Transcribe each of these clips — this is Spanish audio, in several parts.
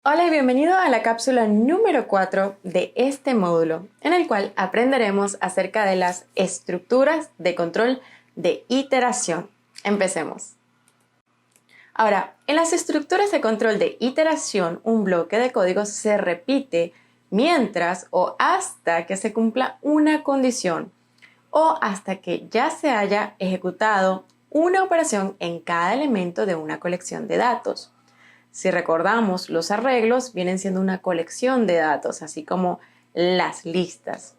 Hola y bienvenido a la cápsula número 4 de este módulo, en el cual aprenderemos acerca de las estructuras de control de iteración. Empecemos. Ahora, en las estructuras de control de iteración, un bloque de código se repite mientras o hasta que se cumpla una condición o hasta que ya se haya ejecutado una operación en cada elemento de una colección de datos. Si recordamos, los arreglos vienen siendo una colección de datos, así como las listas.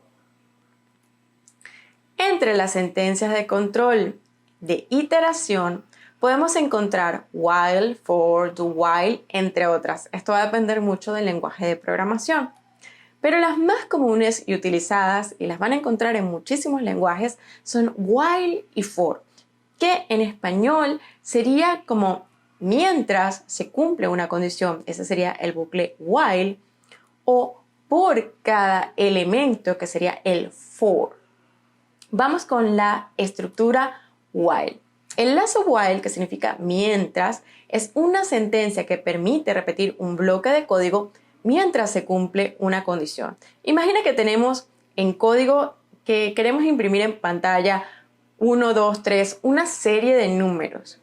Entre las sentencias de control de iteración podemos encontrar while, for, do while, entre otras. Esto va a depender mucho del lenguaje de programación. Pero las más comunes y utilizadas, y las van a encontrar en muchísimos lenguajes, son while y for, que en español sería como mientras se cumple una condición. Ese sería el bucle while, o por cada elemento, que sería el for. Vamos con la estructura while. El lazo while, que significa mientras, es una sentencia que permite repetir un bloque de código mientras se cumple una condición. Imagina que tenemos en código que queremos imprimir en pantalla 1, 2, 3, una serie de números.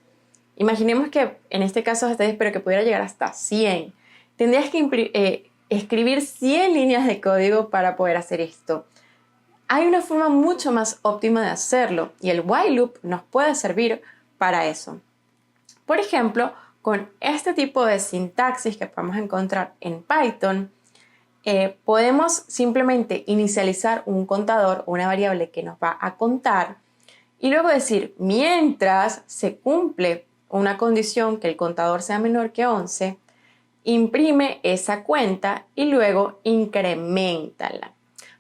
Imaginemos que en este caso espero que pudiera llegar hasta 100. Tendrías que escribir 100 líneas de código para poder hacer esto. Hay una forma mucho más óptima de hacerlo y el while loop nos puede servir para eso. Por ejemplo, con este tipo de sintaxis que podemos encontrar en Python, podemos simplemente inicializar un contador o una variable que nos va a contar y luego decir, mientras se cumple una condición que el contador sea menor que 11, imprime esa cuenta y luego increméntala.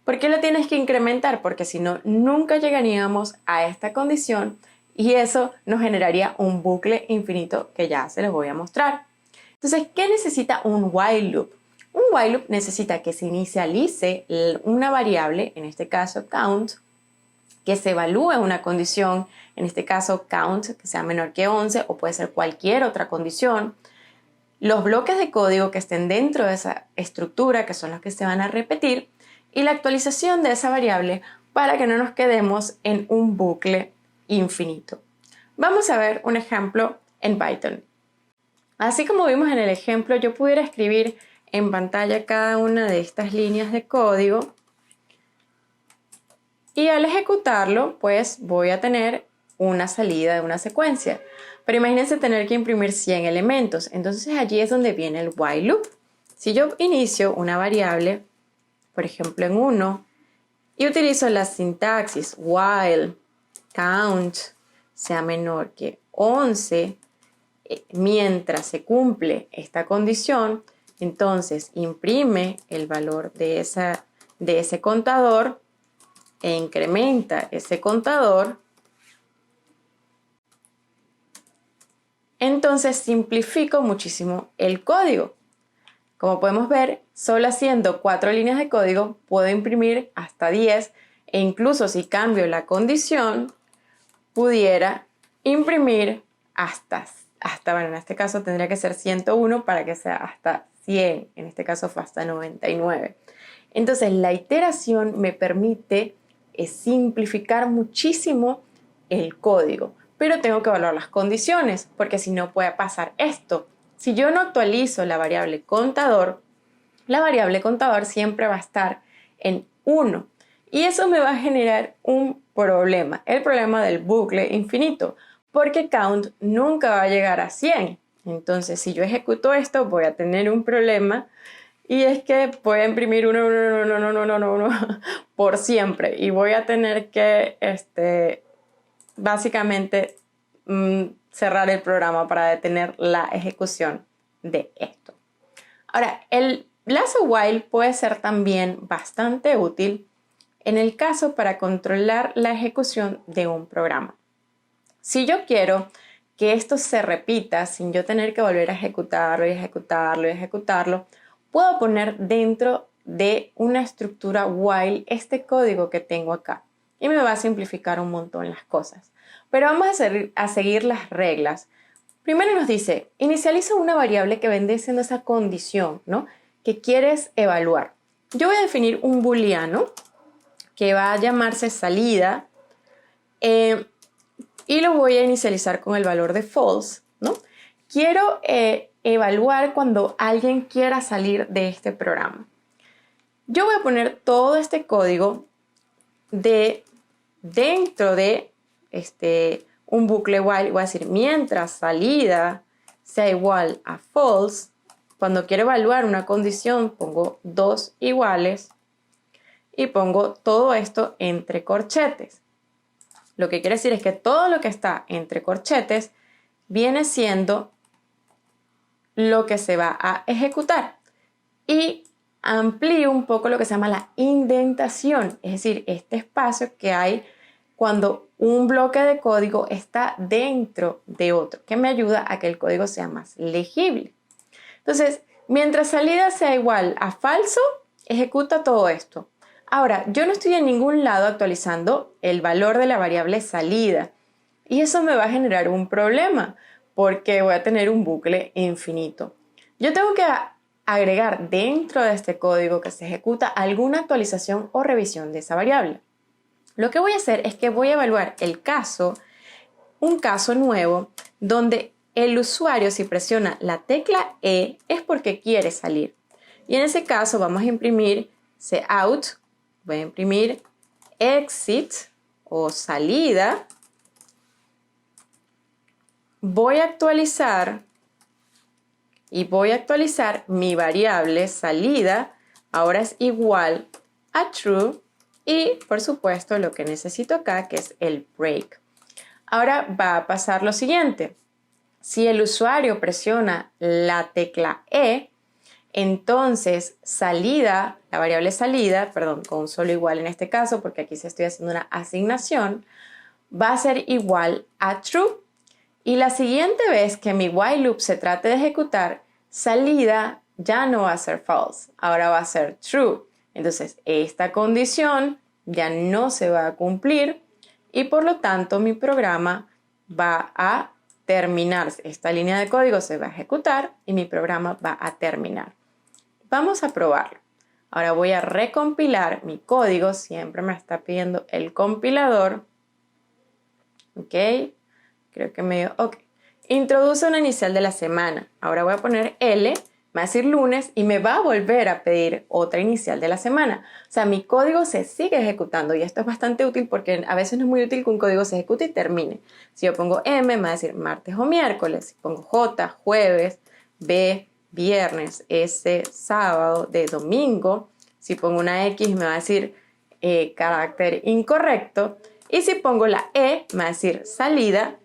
¿Por qué lo tienes que incrementar? Porque si no, nunca llegaríamos a esta condición y eso nos generaría un bucle infinito que ya se los voy a mostrar. Entonces, ¿qué necesita un while loop? Un while loop necesita que se inicialice una variable, en este caso count, que se evalúe una condición, en este caso count, que sea menor que 11 o puede ser cualquier otra condición. Los bloques de código que estén dentro de esa estructura, que son los que se van a repetir, y la actualización de esa variable para que no nos quedemos en un bucle infinito. Vamos a ver un ejemplo en Python. Así como vimos en el ejemplo, yo pudiera escribir en pantalla cada una de estas líneas de código y al ejecutarlo, pues voy a tener una salida de una secuencia. Pero imagínense tener que imprimir 100 elementos. Entonces allí es donde viene el while loop. Si yo inicio una variable, por ejemplo en 1, y utilizo la sintaxis while count sea menor que 11, mientras se cumple esta condición, entonces imprime el valor de ese contador e incrementa ese contador. Entonces simplifico muchísimo el código. Como podemos ver, solo haciendo 4 líneas de código puedo imprimir hasta 10 e incluso si cambio la condición, pudiera imprimir bueno, en este caso tendría que ser 101 para que sea hasta 100, en este caso fue hasta 99. Entonces la iteración me permite simplificar muchísimo el código, pero tengo que evaluar las condiciones, porque si no puede pasar esto. Si yo no actualizo la variable contador siempre va a estar en 1 y eso me va a generar un problema, el problema del bucle infinito, porque count nunca va a llegar a 100. Entonces, si yo ejecuto esto, voy a tener un problema y es que voy a imprimir 1 por siempre y voy a tener que básicamente cerrar el programa para detener la ejecución de esto. Ahora, el lazo while puede ser también bastante útil en el caso para controlar la ejecución de un programa. Si yo quiero que esto se repita sin yo tener que volver a ejecutarlo y ejecutarlo y ejecutarlo, puedo poner dentro de una estructura while este código que tengo acá y me va a simplificar un montón las cosas. Pero vamos a seguir las reglas Primero nos dice, inicializa una variable que vendría siendo esa condición, ¿no?, que quieres evaluar. Yo voy a definir un booleano que va a llamarse salida y lo voy a inicializar con el valor de false, ¿no? Quiero evaluar cuando alguien quiera salir de este programa. Yo voy a poner todo este código dentro de un bucle while. Voy a decir, mientras salida sea igual a false, cuando quiero evaluar una condición pongo dos iguales y pongo todo esto entre corchetes. Lo que quiere decir es que todo lo que está entre corchetes viene siendo lo que se va a ejecutar. Y amplío un poco lo que se llama la indentación, es decir, este espacio que hay cuando un bloque de código está dentro de otro, que me ayuda a que el código sea más legible. Entonces, mientras salida sea igual a falso, ejecuta todo esto. Ahora, yo no estoy en ningún lado actualizando el valor de la variable salida y eso me va a generar un problema porque voy a tener un bucle infinito. Yo tengo que agregar dentro de este código que se ejecuta alguna actualización o revisión de esa variable. Lo que voy a hacer es que voy a evaluar un caso nuevo donde el usuario, si presiona la tecla E, es porque quiere salir. Y en ese caso vamos a imprimir cout, voy a imprimir exit o salida. Voy a actualizar mi variable salida. Ahora es igual a true. Y, por supuesto, lo que necesito acá, que es el break. Ahora va a pasar lo siguiente. Si el usuario presiona la tecla E, entonces salida, la variable salida, con un solo igual en este caso, porque aquí se estoy haciendo una asignación, va a ser igual a true. Y la siguiente vez que mi while loop se trate de ejecutar, salida ya no va a ser false, ahora va a ser true. Entonces, esta condición ya no se va a cumplir y por lo tanto mi programa va a terminarse. Esta línea de código se va a ejecutar y mi programa va a terminar. Vamos a probarlo. Ahora voy a recompilar mi código. Siempre me está pidiendo el compilador. Ok. Creo que ok. Introduce una inicial de la semana. Ahora voy a poner L. Me va a decir lunes y me va a volver a pedir otra inicial de la semana. O sea, mi código se sigue ejecutando y esto es bastante útil porque a veces no es muy útil que un código se ejecute y termine. Si yo pongo M, me va a decir martes o miércoles. Si pongo J, jueves, B, viernes, S, sábado, D, domingo. Si pongo una X, me va a decir carácter incorrecto. Y si pongo la E, me va a decir salida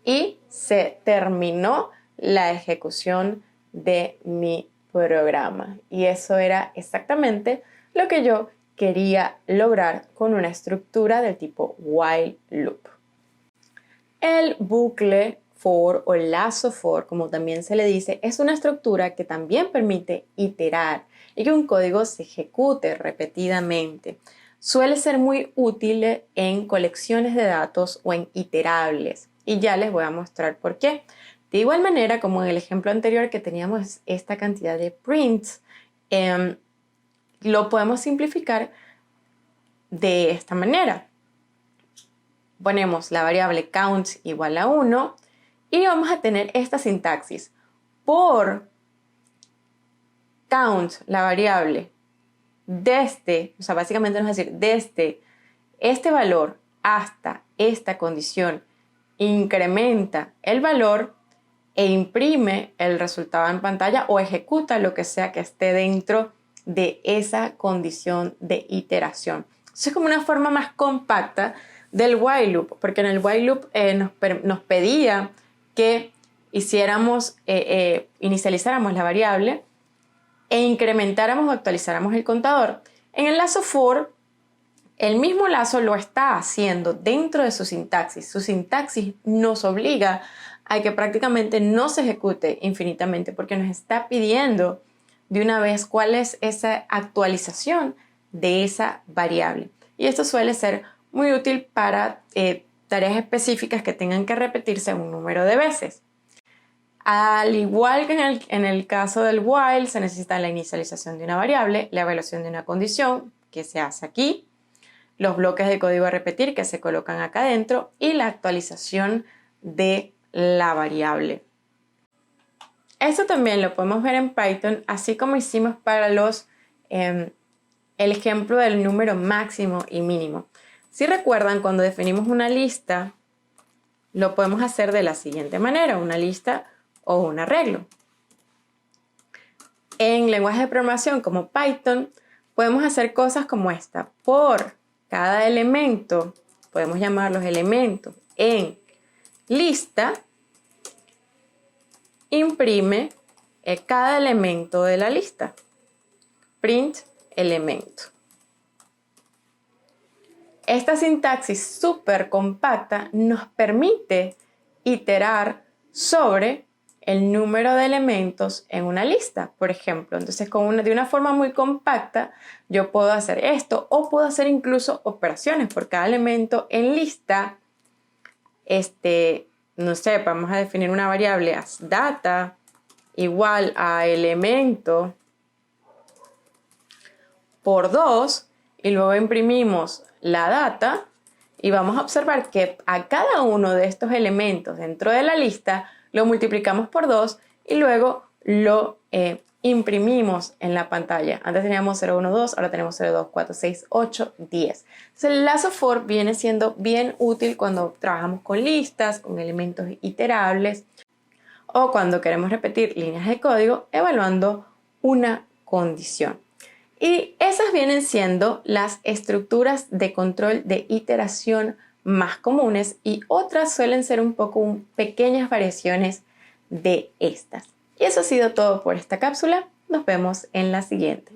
y se terminó la ejecución de mi programa. Y eso era exactamente lo que yo quería lograr con una estructura del tipo while loop. El bucle for o lazo for, como también se le dice, es una estructura que también permite iterar y que un código se ejecute repetidamente. Suele ser muy útil en colecciones de datos o en iterables y ya les voy a mostrar por qué. De igual manera, como en el ejemplo anterior que teníamos esta cantidad de prints, lo podemos simplificar de esta manera. Ponemos la variable count igual a 1 y vamos a tener esta sintaxis. Por count, la variable, básicamente nos va a decir desde este valor hasta esta condición, incrementa el valor e imprime el resultado en pantalla o ejecuta lo que sea que esté dentro de esa condición de iteración. Eso es como una forma más compacta del while loop, porque en el while loop nos pedía que inicializáramos la variable e incrementáramos o actualizáramos el contador. En el lazo for, el mismo lazo lo está haciendo dentro de su sintaxis. Su sintaxis nos obliga a que prácticamente no se ejecute infinitamente porque nos está pidiendo de una vez cuál es esa actualización de esa variable. Y esto suele ser muy útil para tareas específicas que tengan que repetirse un número de veces. Al igual que en el caso del while, se necesita la inicialización de una variable, la evaluación de una condición, que se hace aquí, los bloques de código a repetir que se colocan acá adentro y la actualización de la variable. Esto también lo podemos ver en Python, así como hicimos para el ejemplo del número máximo y mínimo. Si recuerdan, cuando definimos una lista, lo podemos hacer de la siguiente manera, una lista o un arreglo. En lenguajes de programación como Python, podemos hacer cosas como esta. Por cada elemento, podemos llamar los elementos en lista, imprime cada elemento de la lista. Print elemento. Esta sintaxis súper compacta nos permite iterar sobre el número de elementos en una lista, por ejemplo. Entonces, de una forma muy compacta, yo puedo hacer esto o puedo hacer incluso operaciones por cada elemento en lista. No sé, vamos a definir una variable as data igual a elemento por 2 y luego imprimimos la data y vamos a observar que a cada uno de estos elementos dentro de la lista lo multiplicamos por 2 y luego lo imprimimos en la pantalla. Antes teníamos 0, 1, 2, ahora tenemos 0, 2, 4, 6, 8, 10. Entonces el lazo for viene siendo bien útil cuando trabajamos con listas, con elementos iterables o cuando queremos repetir líneas de código evaluando una condición. Y esas vienen siendo las estructuras de control de iteración más comunes y otras suelen ser un poco pequeñas variaciones de estas. Y eso ha sido todo por esta cápsula. Nos vemos en la siguiente.